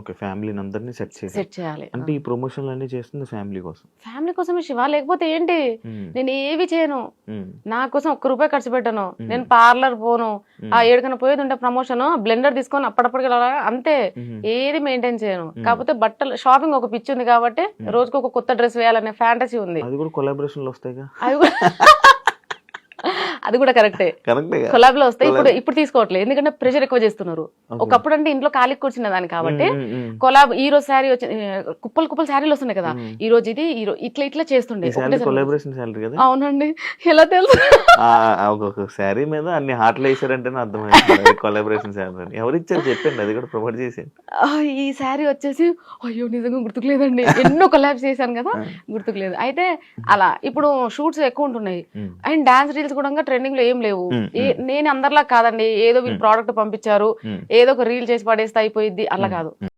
Okay. ఫ్యామిలీని అందరిని set set చేయాలి. అంటే ఈ ప్రమోషన్లు అన్ని చేస్తుంది ఫ్యామిలీ కోసం. ఫ్యామిలీ కోసమే శివ, లేకపోతే ఏంటి? నేను ఏవి చేయను, నా కోసం ఒక్క రూపాయి ఖర్చు పెట్టను, నేను పార్లర్ పోను, ఆ ఏడుకన్నా పోయేది ఉంటే ప్రమోషన్ బ్లెండర్ తీసుకొని అప్పటికీ అంతే, ఏది మెయింటైన్ చేయను. కాకపోతే బట్టలు షాపింగ్ ఒక పిచ్చి ఉంది కాబట్టి రోజుకు ఒక కొత్త డ్రెస్ వేయాలనే ఫ్యాంటసీ ఉంది. అది కూడా కొలాబరేషన్లు వస్తాయిగా. అది కూడా కరెక్టే, కొలాబ్ లో వస్తాయి. ఇప్పుడు తీసుకోవట్లేదు, ఎందుకంటే ప్రెషర్ ఎక్కువ చేస్తున్నారు. ఒకప్పుడు అంటే ఇంట్లో ఖాళీ కూర్చున్న దాన్ని కాబట్టి కొలాబ్ ఈ రోజు శారీ వచ్చి కుప్పలు శారీలు వస్తున్నాయి కదా, ఈ రోజు ఇది ఇట్లా చేస్తుండే. అవునండి, ఎలా తెలుసు? ఒక్కొక్క శారీ మీద అన్ని హాట్లు వేసారంటేనే అర్థమైంది కొలాబరేషన్ శారీ. ఎవరు ఇచ్చారు చెప్పండి, అది కూడా ప్రమోట్ చేసేయండి. ఈ శారీ వచ్చేసి అయ్యో నిజంగా గుర్తుకులేదండి, ఎన్నో కొలాబ్స్ చేశాను కదా, గుర్తుకులేదు. అయితే అలా ఇప్పుడు షూట్స్ ఎక్కువ ఉంటున్నాయి అండ్ డాన్స్ రీల్స్ కూడా ట్రెండింగ్ లో ఏం లేవు. నేను అందరిలా కాదండి, ఏదో వీళ్ళు ప్రోడక్ట్ పంపించారు, ఏదో ఒక రీల్ చేసి పడేస్తే అయిపోయింది, అలా కాదు.